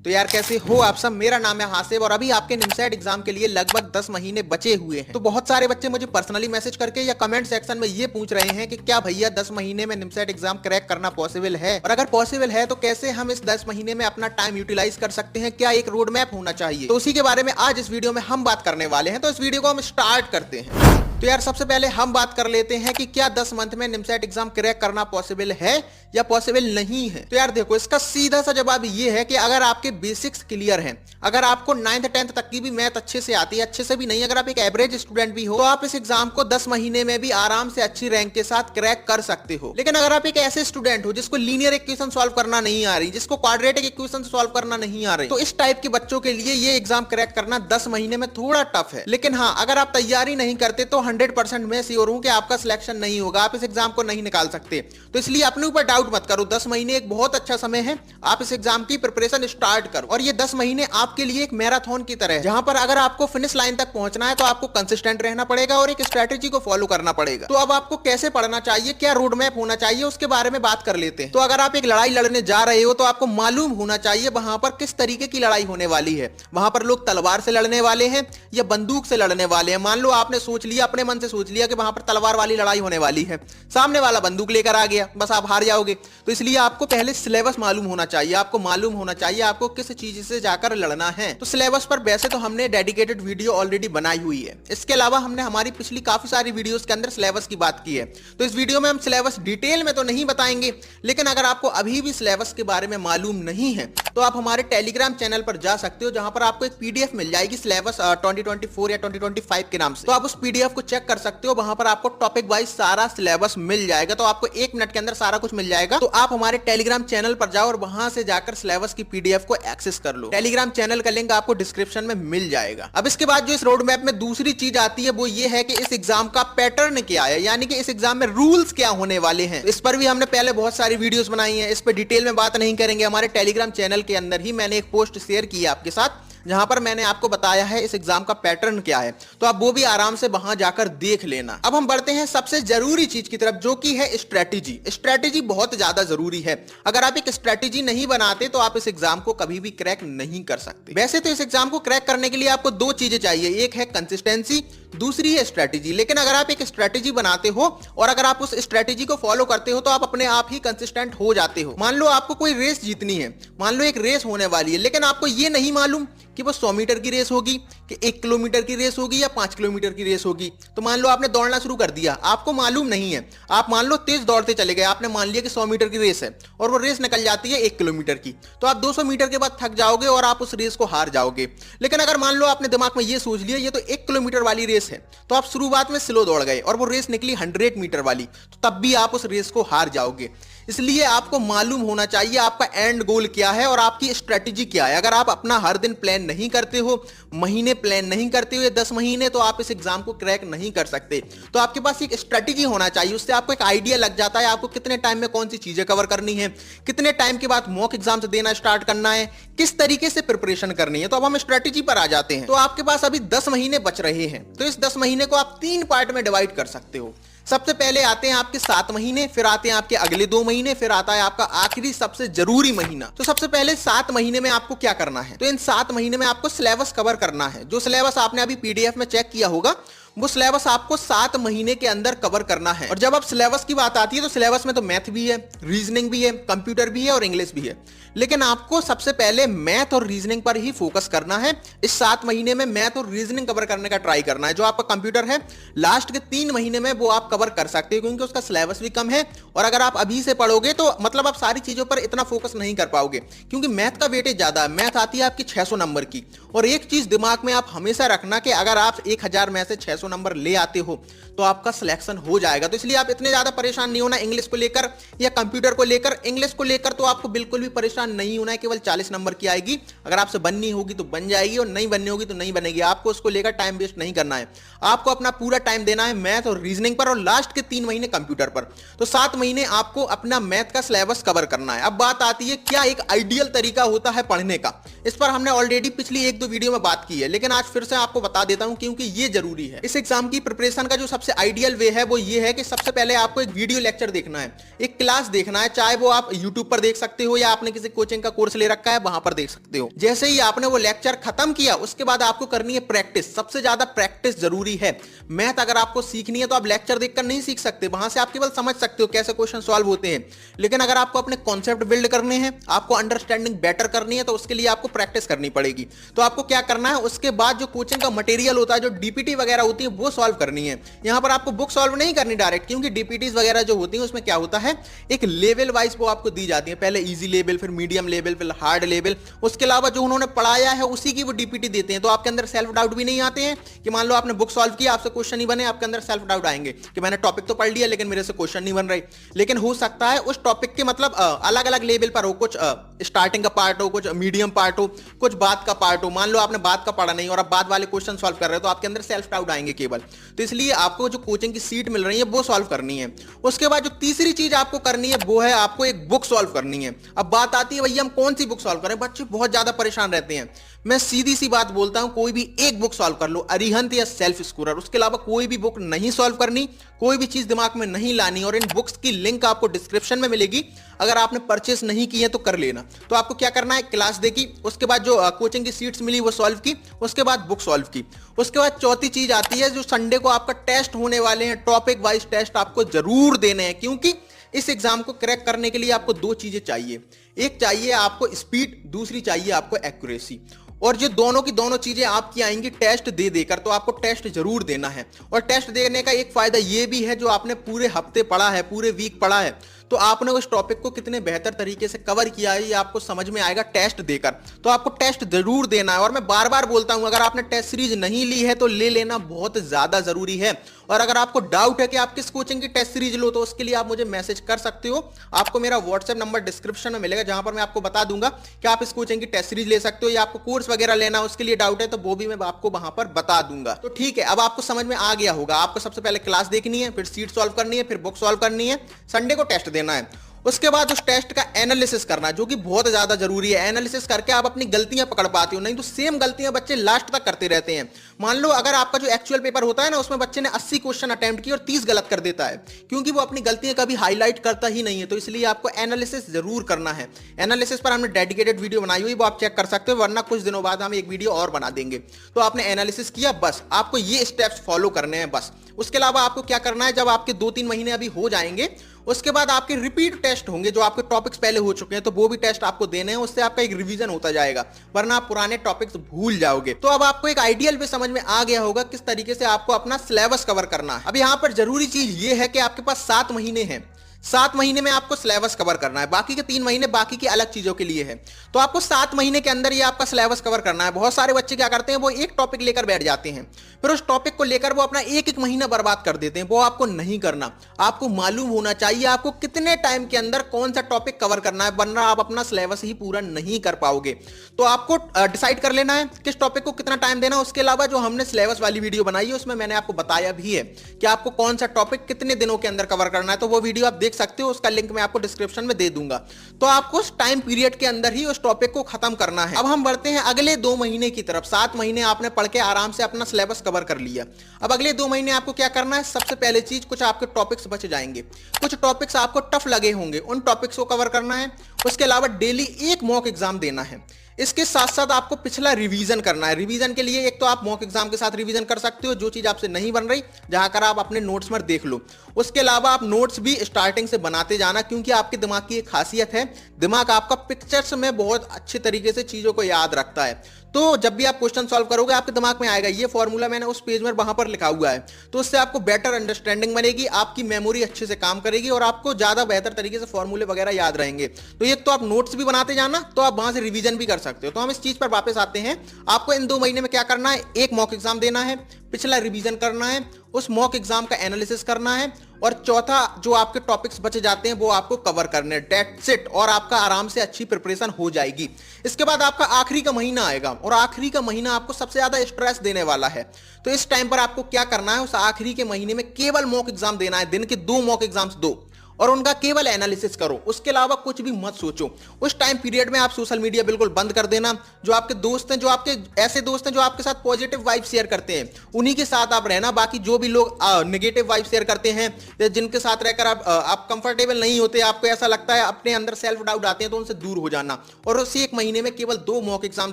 तो यार कैसे हो आप सब। मेरा नाम है हासिब और अभी आपके निमसैट एग्जाम के लिए लगभग 10 महीने बचे हुए हैं। तो बहुत सारे बच्चे मुझे पर्सनली मैसेज करके या कमेंट सेक्शन में ये पूछ रहे हैं कि क्या भैया 10 महीने में निमसैट एग्जाम क्रैक करना पॉसिबल है, और अगर पॉसिबल है तो कैसे हम इस 10 महीने में अपना टाइम यूटिलाइज कर सकते हैं, क्या एक रोड मैप होना चाहिए। तो उसी के बारे में आज इस वीडियो में हम बात करने वाले हैं। तो इस वीडियो को हम स्टार्ट करते हैं। तो यार सबसे पहले हम बात कर लेते हैं कि क्या 10 मंथ में निमसैट एग्जाम क्रैक करना पॉसिबल है या पॉसिबल नहीं है। तो यार देखो, इसका सीधा सा जवाब ये है कि अगर आपके बेसिक्स क्लियर हैं, अगर आपको 9th 10th तक की भी मैथ अच्छे से आती है, अच्छे से भी नहीं, अगर आप एक एवरेज स्टूडेंट भी हो, तो आप इस एग्जाम को 10 महीने में भी आराम से अच्छी रैंक के साथ क्रैक कर सकते हो। लेकिन अगर आप एक ऐसे स्टूडेंट हो जिसको लीनियर इक्वेशन सॉल्व करना नहीं आ रही, जिसको क्वाड्रेटिक इक्वेशन सॉल्व करना नहीं आ रही, तो इस टाइप के बच्चों के लिए ये एग्जाम क्रैक करना 10 महीने में थोड़ा टफ है। लेकिन हाँ, अगर आप तैयारी नहीं करते तो 100% मैं श्योर हूं कि आपका सिलेक्शन नहीं होगा, आप इस एग्जाम को नहीं निकाल सकते। तो इसलिए अपने ऊपर डाउट मत करो, 10 महीने एक बहुत अच्छा समय है, आप इस एग्जाम की प्रिपरेशन स्टार्ट करो। और ये 10 महीने आपके लिए एक मैराथन की तरह है, जहां पर अगर आपको फिनिश लाइन तक पहुंचना है तो आपको कंसिस्टेंट रहना पड़ेगा और एक स्ट्रेटेजी को फॉलो करना पड़ेगा। तो अब आपको कैसे पढ़ना चाहिए, क्या रोड मैप होना चाहिए, उसके बारे में बात कर लेते हैं। तो अगर आप एक लड़ाई लड़ने जा रहे हो तो आपको मालूम होना चाहिए वहां पर किस तरीके की लड़ाई होने वाली है। वहां पर लोग तलवार से लड़ने वाले हैं या बंदूक से लड़ने वाले हैं। मान लो आपने सोच लिया, अपने मन से सोच लिया कि वहां पर तलवार वाली लड़ाई होने वाली है, सामने वाला बंदूक लेकर आ गया, बस आप हार जाओगे। तो इसलिए आपको पहले सिलेबस मालूम होना चाहिए, आपको मालूम होना चाहिए आपको किस चीज से जाकर लड़ना है। तो सिलेबस पर वैसे तो हमने डेडिकेटेड वीडियो ऑलरेडी बनाई हुई है, इसके अलावा हमने हमारी पिछली काफी सारी वीडियोस के अंदर सिलेबस की बात की है। तो इस वीडियो में हम सिलेबस डिटेल में तो नहीं बताएंगे, लेकिन अगर आपको अभी भी सिलेबस के बारे में मालूम नहीं है तो आप हमारे टेलीग्राम चैनल पर जा सकते हो, जहां पर आपको एक पीडीएफ मिल जाएगी सिलेबस 2024 या 2025 के नाम से। तो आप उस पीडीएफ को चेक कर सकते हो, वहां पर आपको टॉपिक वाइज सारा सिलेबस मिल जाएगा। तो आपको 1 मिनट के अंदर सारा कुछ मिल जाएगा। तो आप हमारे टेलीग्राम चैनल पर जाओ और वहां से जाकर सिलेबस की पीडीएफ को एक्सेस कर लो। टेलीग्राम चैनल का लिंक आपको डिस्क्रिप्शन में मिल जाएगा। अब इसके बाद जो इस रोड मैप में दूसरी चीज आती है वो ये है कि इस एग्जाम का पैटर्न क्या है, यानी कि इस एग्जाम में रूल्स क्या होने वाले हैं। इस पर भी हमने पहले बहुत सारी वीडियोस बनाई हैं, इस पर डिटेल में बात नहीं करेंगे। हमारे टेलीग्राम चैनल के अंदर ही मैंने एक पोस्ट शेयर की है आपके साथ, जहां पर मैंने आपको बताया है इस एग्जाम का पैटर्न क्या है। तो आप वो भी आराम से वहां जाकर देख लेना। अब हम बढ़ते हैं सबसे जरूरी चीज की तरफ, जो कि है स्ट्रेटेजी। स्ट्रेटेजी बहुत ज्यादा जरूरी है। अगर आप एक स्ट्रेटेजी नहीं बनाते तो आप इस एग्जाम को कभी भी क्रैक नहीं कर सकते। वैसे तो इस एग्जाम को क्रैक करने के लिए आपको 2 चीजें चाहिए, एक है कंसिस्टेंसी, दूसरी है स्ट्रेटेजी। लेकिन अगर आप एक स्ट्रेटेजी बनाते हो और अगर आप उस स्ट्रेटेजी को फॉलो करते हो तो आप अपने आप ही कंसिस्टेंट हो जाते हो। मान लो आपको कोई रेस जीतनी है, मान लो एक रेस होने वाली है, लेकिन आपको ये नहीं मालूम कि वो 100 मीटर की रेस होगी कि 1 किलोमीटर की रेस होगी या 5 किलोमीटर की रेस होगी। तो मान लो आपने दौड़ना शुरू कर दिया, आपको मालूम नहीं है, आप मान लो तेज दौड़ते चले गए, आपने मान लिया कि 100 मीटर की रेस है और वो रेस निकल जाती है 1 किलोमीटर की, तो आप 200 मीटर के बाद थक जाओगे और आप उस रेस को हार जाओगे। लेकिन अगर मान लो आपने दिमाग में ये सोच लिया ये तो 1 किलोमीटर वाली रेस है, तो आप शुरुआत में स्लो दौड़ गए और वो रेस निकली 100 मीटर वाली, तो तब भी आप उस रेस को हार जाओगे। इसलिए आपको मालूम होना चाहिए आपका एंड गोल क्या है और आपकी स्ट्रेटेजी क्या है। अगर आप अपना हर दिन प्लान नहीं करते हो, महीने प्लान नहीं करते हो, 10 महीने, तो आप इस एग्जाम को क्रैक नहीं कर सकते। तो आपके पास एक स्ट्रेटेजी होना चाहिए, उससे आपको एक आइडिया लग जाता है आपको कितने टाइम में कौन सी चीजें कवर करनी है, कितने टाइम के बाद मॉक एग्जाम से देना स्टार्ट करना है, किस तरीके से प्रिपरेशन करनी है। तो अब हम स्ट्रेटेजी पर आ जाते हैं। तो आपके पास अभी 10 महीने बच रहे हैं, तो इस 10 महीने को आप 3 पार्ट में डिवाइड कर सकते हो। सबसे पहले आते हैं आपके 7 महीने, फिर आते हैं आपके अगले 2 महीने, फिर आता है आपका आखिरी सबसे जरूरी महीना। तो सबसे पहले 7 महीने में आपको क्या करना है, तो इन 7 महीने में आपको सिलेबस कवर करना है। जो सिलेबस आपने अभी पीडीएफ में चेक किया होगा वो सिलेबस आपको 7 महीने के अंदर कवर करना है। और जब आप सिलेबस की बात आती है तो सिलेबस में तो मैथ भी है, रीजनिंग भी है, कंप्यूटर भी है और इंग्लिश भी है। लेकिन आपको सबसे पहले मैथ और रीजनिंग पर ही फोकस करना है। इस 7 महीने में मैथ और रीजनिंग कवर करने का ट्राई करना है। जो आपका कंप्यूटर है लास्ट के 3 महीने में वो आप कवर कर सकते हो, क्योंकि उसका सिलेबस भी कम है। और अगर आप अभी से पढ़ोगे तो मतलब आप सारी चीजों पर इतना फोकस नहीं कर पाओगे, क्योंकि मैथ का वेटेज ज्यादा है। मैथ आती है आपकी 600 नंबर की। और एक चीज दिमाग में आप हमेशा रखना कि अगर आप 1000 में से 600 नंबर ले आते हो तो आपका सिलेक्शन हो जाएगा। तो इसलिए आप इतने ज्यादा परेशान नहीं होना इंग्लिश को लेकर या कंप्यूटर को लेकर। इंग्लिश को लेकर तो आपको बिल्कुल भी परेशान नहीं होना है, केवल 40 नंबर की आएगी। अगर आपसे बननी होगी तो बन जाएगी और नहीं बननी होगी तो नहीं बनेगी। आपको उसको लेकर टाइम वेस्ट नहीं करना है, आपको अपना पूरा टाइम देना है मैथ और रीजनिंग पर और लास्ट के 3 महीने कंप्यूटर पर। तो 7 महीने आपको अपना मैथ का सिलेबस कवर करना है। अब बात आती है क्या एक आइडियल तरीका होता है पढ़ने का। इस पर हमने ऑलरेडी पिछली 1-2 वीडियो में बात की है, लेकिन आज फिर से आपको बता देता हूं क्योंकि ये जरूरी है। इस इस एग्जाम की प्रिपरेशन का जो सबसे आइडियल वे है वो ये है कि सबसे पहले आपको एक वीडियो लेक्चर देखना है, एक क्लास देखना है, चाहे वो आप यूट्यूब पर देख सकते हो या आपने किसी कोचिंग का कोर्स ले रखा है वहां पर देख सकते हो। जैसे ही आपने वो लेक्चर खत्म किया उसके बाद आपको करनी है प्रैक्टिस। सबसे ज्यादा प्रैक्टिस जरूरी है। मैथ अगर आपको सीखनी है तो आप लेक्चर देखकर नहीं सीख सकते, वहां से आप केवल समझ सकते हो कैसे क्वेश्चन सॉल्व होते हैं, लेकिन अगर आपको अपने कॉन्सेप्ट बिल्ड करने हैं, आपको अंडरस्टैंडिंग बेटर करनी है तो उसके लिए आपको प्रैक्टिस करनी पड़ेगी। तो आपको क्या करना है, उसके बाद जो कोचिंग का मटेरियल होता है, जो डीपीटी वगैरह होती है वो सॉल्व करनी है। यहां पर आपको बुक सॉल्व नहीं करनी डायरेक्ट, क्योंकि डीपीटीज वगैरह जो होती है उसमें क्या होता है, एक लेवल वाइज वो आपको दी जाती है, पहले इजी लेवल, फिर मीडियम लेवल, फिर हार्ड लेवल। उसके अलावा जो उन्होंने पढ़ाया है उसी की वो डीपीटी देते हैं, तो आपके अंदर सेल्फ डाउट भी नहीं आते हैं कि मान लो आपने बुक सॉल्व किया, आपसे क्वेश्चन नहीं बने, आपके अंदर सेल्फ डाउट आएंगे कि मैंने टॉपिक तो पढ़ लिया लेकिन मेरे से क्वेश्चन नहीं बन रहे। लेकिन हो सकता है उस टॉपिक के मतलब अलग अलग लेवल पर हो, कुछ स्टार्टिंग का पार्ट हो, कुछ मीडियम पार्ट हो, कुछ बात का पार्ट हो। मान लो आपने बात का पढ़ा नहीं और आप बात वाले क्वेश्चन सॉल्व कर रहे हो तो आपके अंदर सेल्फ डाउट आएंगे केवल। तो इसलिए आपको जो कोचिंग की सीट मिल रही है वो सॉल्व करनी है। उसके बाद जो तीसरी चीज आपको करनी है वो है आपको एक बुक सॉल्व करनी है। अब बात आती है भैया हम कौन सी बुक सॉल्व करें, बच्चे बहुत ज्यादा परेशान रहते हैं। मैं सीधी सी बात बोलता हूं, कोई भी एक बुक सॉल्व कर लो, अरिहंत या सेल्फ स्कोरर, उसके अलावा कोई भी बुक नहीं सॉल्व करनी, कोई भी चीज दिमाग में नहीं लानी। और इन बुक्स की लिंक आपको डिस्क्रिप्शन में मिलेगी, अगर आपने परचेस नहीं की है तो कर लेना। तो आपको क्या करना है, क्लास देखी, उसके बाद जो कोचिंग की सीट्स मिली वो सॉल्व की, उसके बाद बुक सॉल्व की। उसके बाद चौथी चीज आती है, जो संडे को आपका टेस्ट होने वाले हैं, टॉपिक वाइज टेस्ट आपको जरूर देने हैं, क्योंकि इस एग्जाम को क्रैक करने के लिए आपको दो चीजें चाहिए। एक चाहिए आपको स्पीड, दूसरी चाहिए आपको एक्यूरेसी। और जो दोनों की दोनों चीजें आपकी आएंगी टेस्ट दे देकर, तो आपको टेस्ट जरूर देना है। और टेस्ट देने का एक फायदा यह भी है, जो आपने पूरे हफ्ते पढ़ा है, पूरे वीक पढ़ा है, तो आपने उस टॉपिक को कितने बेहतर तरीके से कवर किया है ये आपको समझ में आएगा टेस्ट देकर। तो आपको टेस्ट जरूर देना है। और मैं बार बार बोलता हूं, अगर आपने टेस्ट सीरीज नहीं ली है तो ले लेना बहुत ज्यादा जरूरी है। और अगर आपको डाउट है कि आप किस कोचिंग की टेस्ट सीरीज लो तो उसके लिए आप मुझे मैसेज कर सकते हो। आपको मेरा व्हाट्सएप नंबर डिस्क्रिप्शन में मिलेगा, जहां पर मैं आपको बता दूंगा कि आप इस कोचिंग की टेस्ट सीरीज ले सकते हो, या आपको कोर्स वगैरह लेना उसके लिए डाउट है तो वो भी मैं आपको वहां पर बता दूंगा। तो ठीक है, अब आपको समझ में आ गया होगा। आपको सबसे पहले क्लास देखनी है, फिर सीट सॉल्व करनी है, फिर बुक सॉल्व करनी है, संडे को टेस्ट देना है। उसके बाद उस टेस्ट का एनालिसिस करना, जो कि बहुत ज्यादा जरूरी है। एनालिसिस करके आप अपनी गलतियां पकड़ पाते हो, नहीं तो सेम गलतियां बच्चे लास्ट तक करते रहते हैं। मान लो अगर आपका जो एक्चुअल पेपर होता है ना, उसमें बच्चे ने 80 क्वेश्चन अटेम्प्ट किए और 30 गलत कर देता है, क्योंकि वो अपनी गलतियां कभी हाईलाइट करता ही नहीं है। तो इसलिए आपको एनालिसिस जरूर करना है। एनालिसिस पर हमने डेडिकेटेड वीडियो बनाई हुई, वो आप चेक कर सकते हो, वरना कुछ दिनों बाद हम एक वीडियो और बना देंगे। तो आपने एनालिसिस किया, बस आपको ये स्टेप्स फॉलो करने हैं बस। उसके अलावा आपको क्या करना है, जब आपके 2-3 महीने अभी हो जाएंगे उसके बाद आपके रिपीट टेस्ट होंगे, जो आपके टॉपिक्स पहले हो चुके हैं तो वो भी टेस्ट आपको देने हैं। उससे आपका एक रिवीजन होता जाएगा, वरना आप पुराने टॉपिक्स भूल जाओगे। तो अब आपको एक आइडियल वे समझ में आ गया होगा किस तरीके से आपको अपना सिलेबस कवर करना है। अब यहाँ पर जरूरी चीज ये है कि आपके पास 7 महीने हैं। 7 महीने में आपको सिलेबस कवर करना है, बाकी के 3 महीने बाकी की अलग चीजों के लिए है। तो आपको 7 महीने के अंदर ये आपका सिलेबस कवर करना है। बहुत सारे बच्चे क्या करते हैं, वो एक टॉपिक लेकर बैठ जाते हैं, फिर उस टॉपिक को लेकर वो अपना एक महीना बर्बाद कर देते हैं। वो आपको नहीं करना। आपको मालूम होना चाहिए आपको कितने टाइम के अंदर कौन सा टॉपिक कवर करना है, वरना आप अपना सिलेबस ही पूरा नहीं कर पाओगे। तो आपको डिसाइड कर लेना है किस टॉपिक को कितना टाइम देना है। उसके अलावा जो हमने सिलेबस वाली वीडियो बनाई है उसमें मैंने आपको बताया भी है कि आपको कौन सा टॉपिक कितने दिनों के अंदर कवर करना है, तो वो वीडियो आप देख सकते हो, उसका लिंक मैं आपको डिस्क्रिप्शन में दे दूंगा। तो आपको उस टाइम पीरियड के अंदर ही उस टॉपिक को खत्म करना है। अब हम बढ़ते हैं अगले 2 महीने की तरफ। 7 महीने आपने पढ़ के आराम से अपना सिलेबस कवर कर लिया। अब अगले 2 महीने आपको क्या करना है, सबसे पहले चीज, कुछ आपके टॉपिक्स बच जाएंगे, कुछ टॉपिक्स आपको टफ लगे होंगे, उन टॉपिक्स को कवर करना है। उसके अलावा डेली एक मॉक एग्जाम देना है। इसके साथ साथ आपको पिछला रिवीजन करना है। रिवीजन के लिए एक तो आप मॉक एग्जाम के साथ रिवीजन कर सकते हो, जो चीज आपसे नहीं बन रही जहां कर आप अपने नोट्स में देख लो। उसके अलावा आप नोट्स भी स्टार्टिंग से बनाते जाना, क्योंकि आपके दिमाग की एक खासियत है, दिमाग आपका पिक्चर्स में बहुत अच्छे तरीके से चीजों को याद रखता है। तो जब भी आप क्वेश्चन सॉल्व करोगे आपके दिमाग में आएगा ये फॉर्मूला मैंने उस पेज में वहां पर लिखा हुआ है, तो उससे आपको बेटर अंडरस्टैंडिंग बनेगी, आपकी मेमोरी अच्छे से काम करेगी और आपको ज्यादा बेहतर तरीके से फॉर्मूले वगैरह याद रहेंगे। तो एक तो आप नोट्स भी बनाते जाना, तो आप वहां से रिवीजन भी कर सकते हो। तो हम इस चीज पर वापस आते हैं। आपको इन 2 महीने में क्या करना है, एक मॉक एग्जाम देना है, पिछला रिवीजन करना है, उस मॉक एग्जाम का एनालिसिस करना है, और चौथा जो आपके टॉपिक्स बचे जाते हैं वो आपको कवर करने हैं। That's it. और आपका आराम से अच्छी प्रिपरेशन हो जाएगी। इसके बाद आपका आखिरी का महीना आएगा, और आखिरी का महीना आपको सबसे ज्यादा स्ट्रेस देने वाला है। तो इस टाइम पर आपको क्या करना है, उस आखिरी के महीने में केवल मॉक एग्जाम देना है। दिन के 2 मॉक एग्जाम्स दो, और उनका केवल एनालिसिस करो, उसके अलावा कुछ भी मत सोचो। उस टाइम पीरियड में आप सोशल मीडिया बिल्कुल बंद कर देना। जो आपके दोस्त हैं, जो आपके ऐसे दोस्त हैं जो आपके साथ पॉजिटिव वाइब शेयर करते हैं, उन्हीं के साथ आप रहना। बाकी जो भी लोग नेगेटिव वाइब शेयर करते हैं, जिनके साथ रहकर आप कंफर्टेबल नहीं होते, आपको ऐसा लगता है, अपने अंदर सेल्फ डाउट आते हैं, तो उनसे दूर हो जाना। और उसी एक महीने में केवल 2 मॉक एग्जाम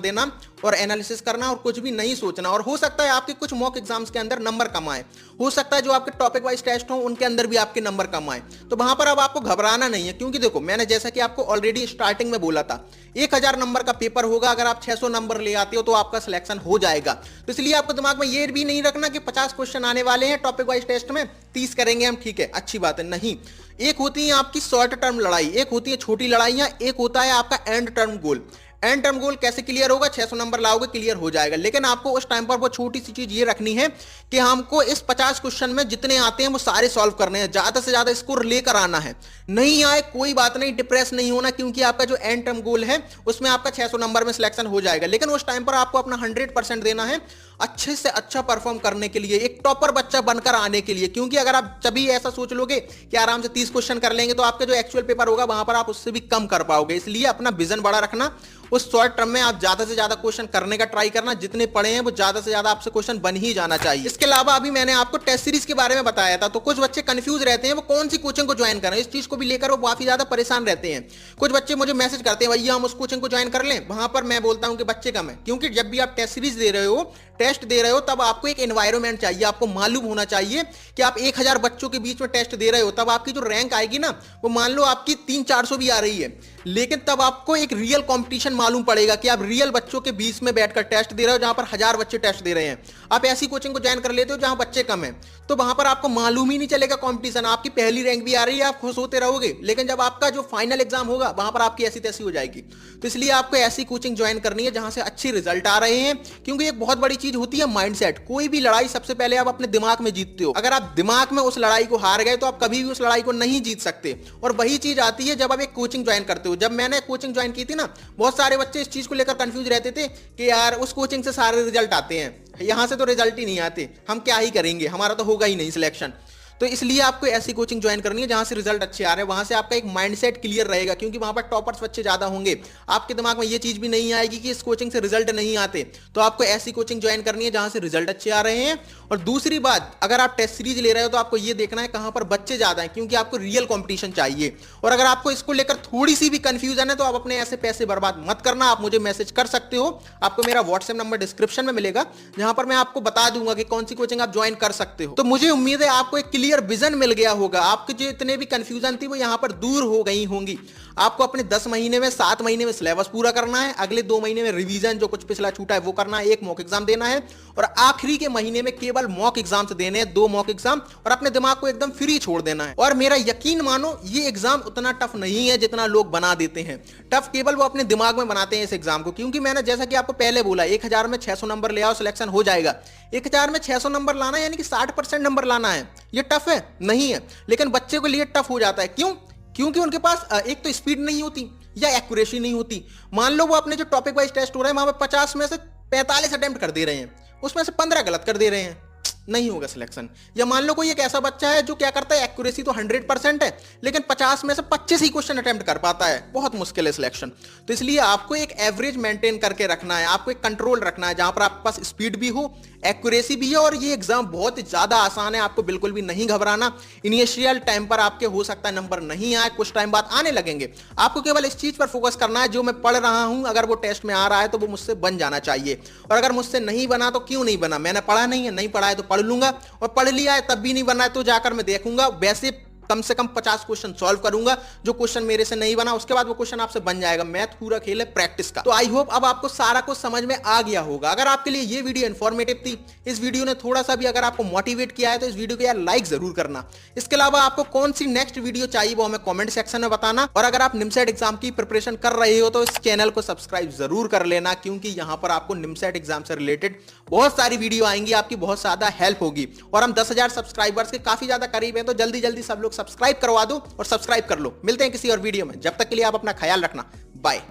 देना और एनालिसिस करना और कुछ भी नहीं सोचना। और हो सकता है आपके कुछ मॉक एग्जाम्स के अंदर नंबर कम आए, हो सकता है जो आपके टॉपिक वाइज टेस्ट हो उनके अंदर भी आपके नंबर कम आए, तो वहां पर अब आपको घबराना नहीं है। क्योंकि देखो, मैंने जैसा कि आपको ऑलरेडी स्टार्टिंग में बोला था, 1000 नंबर का पेपर होगा, अगर आप 600 नंबर ले आते हो तो आपका सिलेक्शन हो जाएगा। तो इसलिए आपको दिमाग में ये भी नहीं रखना कि 50 क्वेश्चन आने वाले हैं टॉपिक वाइज टेस्ट में, 30 करेंगे हम, ठीक है, अच्छी बात है। नहीं, एक होती है आपकी शॉर्ट टर्म लड़ाई, एक होती है छोटी लड़ाइयां, एक होता है आपका and term goal. And term goal कैसे क्लियर होगा? 600 नंबर लाओगे, क्लियर हो जाएगा। लेकिन आपको उस टाइम पर वो छोटी सी चीज ये रखनी है कि हमको इस 50 क्वेश्चन में जितने आते हैं वो सारे सॉल्व करने हैं, ज्यादा से ज्यादा स्कोर लेकर आना है। नहीं आए कोई बात नहीं, डिप्रेस नहीं होना, क्योंकि आपका जो एंड टर्म गोल है उसमें आपका 600 नंबर में सिलेक्शन हो जाएगा। लेकिन उस टाइम पर आपको अपना 100% देना है, अच्छे से अच्छा परफॉर्म करने के लिए, एक टॉपर बच्चा बनकर आने के लिए। क्योंकि अगर आप जब ऐसा सोच लोगे कि आराम से 30 क्वेश्चन कर लेंगे, तो आपका जो एक्चुअल पेपर होगा वहां पर आप उससे भी कम कर पाओगे। इसलिए अपना विजन बड़ा रखना, उस शॉर्ट टर्म में आप ज्यादा से ज्यादा क्वेश्चन करने का ट्राई करना, जितने पढ़े हैं वो ज्यादा से ज्यादा आपसे क्वेश्चन बन ही जाना चाहिए। इसके अलावा अभी मैंने आपको टेस्ट सीरीज के बारे में बताया था, तो कुछ बच्चे कंफ्यूज रहते हैं वो कौन सी कोचिंग को ज्वाइन करें, इस चीज को भी लेकर वो काफी ज्यादा परेशान रहते हैं। कुछ बच्चे मुझे मैसेज करते हैं, भैया हम उस कोचिंग को ज्वाइन कर लें, वहां पर मैं बोलता हूं कि बच्चे कम है। क्योंकि जब भी आप टेस्ट सीरीज दे रहे हो, टेस्ट दे रहे हो, तब आपको एक एनवायरनमेंट चाहिए, आपको मालूम होना चाहिए कि आप 1000 बच्चों के बीच में टेस्ट दे रहे हो। तब आपकी जो रैंक आएगी ना, वो मान लो आपकी 300-400 भी आ रही है, लेकिन तब आपको एक रियल कंपटीशन मालूम पड़ेगा कि आप रियल बच्चों के बीच में बैठकर टेस्ट दे रहे हो, जहां पर 1000 बच्चे टेस्ट दे रहे हैं। आप ऐसी कोचिंग को ज्वाइन कर लेते हो जहां बच्चे कम हैं, तो वहां पर आपको मालूम ही नहीं चलेगा कंपटीशन। आपकी पहली रैंक भी आ रही है, आप खुश होते रहोगे, लेकिन जब आपका जो फाइनल एग्जाम होगा वहां पर आपकी ऐसी तैसी हो जाएगी। तो इसलिए आपको ऐसी कोचिंग ज्वाइन करनी है जहां से अच्छे रिजल्ट आ रहे हैं। क्योंकि एक बहुत बड़ी चीज होती है माइंडसेट। कोई भी लड़ाई सबसे पहले आप अपने दिमाग में जीतते हो। अगर आप दिमाग में उस लड़ाई को हार गए तो आप कभी भी उस लड़ाई को नहीं जीत सकते। और वही चीज आती है जब आप एक कोचिंग ज्वाइन करते हो। जब मैंने कोचिंग ज्वाइन की थी ना, बहुत सारे बच्चे इस चीज को लेकर कंफ्यूज रहते थे कि यार उस कोचिंग से सारे रिजल्ट आते हैं, यहां से तो रिजल्ट ही नहीं आते, हम क्या ही करेंगे, हमारा तो होगा ही नहीं सिलेक्शन। तो इसलिए आपको ऐसी कोचिंग ज्वाइन करनी है जहां से रिजल्ट अच्छे आ रहे हैं, वहां से आपका एक माइंडसेट क्लियर रहेगा। क्योंकि वहां पर टॉपर्स बच्चे ज्यादा होंगे, आपके दिमाग में ये चीज भी नहीं आएगी कि इस कोचिंग से रिजल्ट नहीं आते। तो आपको ऐसी कोचिंग ज्वाइन करनी है जहां से रिजल्ट अच्छे आ रहे हैं। और दूसरी बात, अगर आप टेस्ट सीरीज ले रहे हो तो आपको ये देखना है कहां पर बच्चे ज्यादा हैं, क्योंकि आपको रियल कॉम्पिटिशन चाहिए। और अगर आपको इसको लेकर थोड़ी सी भी कंफ्यूजन है तो आप अपने ऐसे पैसे बर्बाद मत करना, आप मुझे मैसेज कर सकते हो। आपको मेरा व्हाट्सएप नंबर डिस्क्रिप्शन में मिलेगा, जहां पर मैं आपको बता दूंगा कि कौन सी कोचिंग आप ज्वाइन कर सकते हो। तो मुझे उम्मीद है आपको एक क्लियर विजन मिल गया होगा, आपके जो इतने भी कंफ्यूजन थी वो यहां पर दूर हो गई होंगी। आपको अपने 10 महीने में 7 महीने में सिलेबस पूरा करना है, अगले 2 महीने में रिवीजन जो कुछ पिछला छूटा है वो करना है, एक मॉक एग्जाम देना है, और आखिरी के महीने में केवल मॉक एग्जाम से देने हैं, 2 मॉक एग्जाम, और अपने दिमाग को एकदम फ्री छोड़ देना है। और मेरा यकीन मानो, ये एग्जाम उतना टफ नहीं है जितना लोग बना देते हैं। टफ केवल वो अपने दिमाग में बनाते हैं इस एग्जाम को। क्योंकि मैंने जैसा कि आपको पहले बोला, 1000 में 600 नंबर ले आओ, सिलेक्शन हो जाएगा। 1000 में 600 नंबर लाना यानी कि 60% नंबर लाना है, ये टफ है? नहीं है। लेकिन बच्चे को लिए टफ हो जाता है, क्यों? क्योंकि उनके पास एक तो स्पीड नहीं होती या एक्यूरेसी नहीं होती। मान लो वो अपने जो टॉपिक वाइज टेस्ट हो रहा है वहां पे 50 में से 45 अटेम्प्ट कर दे रहे हैं, उसमें से 15 गलत कर दे रहे हैं, नहीं होगा सिलेक्शन। या मान लो कोई एक ऐसा बच्चा है जो क्या करता है, एक्यूरेसी तो 100% है, लेकिन 50 में से 25 ही क्वेश्चन अटेम्प्ट कर पाता है, बहुत मुश्किल है सिलेक्शन। तो इसलिए आपको एक एवरेज मेंटेन करके रखना है, आपको एक कंट्रोल रखना है जहां पर आपके पास स्पीड भी हो, एक्यूरेसी भी है। और ये एग्जाम बहुत ज्यादा आसान है, आपको बिल्कुल भी नहीं घबराना। इनिशियल टाइम पर आपके हो सकता है नंबर नहीं आए, कुछ टाइम बाद आने लगेंगे। आपको केवल इस चीज पर फोकस करना है, जो मैं पढ़ रहा हूं अगर वो टेस्ट में आ रहा है तो वो मुझसे बन जाना चाहिए। और अगर मुझसे नहीं बना तो क्यों नहीं बना, मैंने पढ़ा नहीं है, नहीं पढ़ा है तो पढ़ लूंगा, और पढ़ लिया है तब भी नहीं बना है तो जाकर मैं देखूंगा, वैसे कम से कम 50 क्वेश्चन सॉल्व करूंगा। जो क्वेश्चन मेरे से नहीं बना उसके बाद वो क्वेश्चन आपसे बन जाएगा। मैथ पूरा खेल है प्रैक्टिस का। तो आई होप अब आपको सारा कुछ समझ में आ गया होगा। अगर आपके लिए ये वीडियो इन्फॉर्मेटिव थी, इस वीडियो ने थोड़ा सा भी अगर आपको मोटिवेट किया है, तो इस वीडियो को यार लाइक जरूर करना। इसके अलावा आपको कौन सी नेक्स्ट वीडियो चाहिए वो हमें कॉमेंट सेक्शन में बताना। और अगर आप निमसेट एग्जाम की प्रिपरेशन कर रहे हो तो इस चैनल को सब्सक्राइब जरूर कर लेना, क्योंकि यहां पर आपको निमसेट एग्जाम से रिलेटेड बहुत सारी वीडियो आएंगी, आपकी बहुत ज्यादा हेल्प होगी। और हम 10,000 सब्सक्राइबर्स के काफी ज्यादा करीब हैं, तो जल्दी जल्दी सब लोग सब्सक्राइब करवा दो और सब्सक्राइब कर लो। मिलते हैं किसी और वीडियो में, जब तक के लिए आप अपना ख्याल रखना, बाय।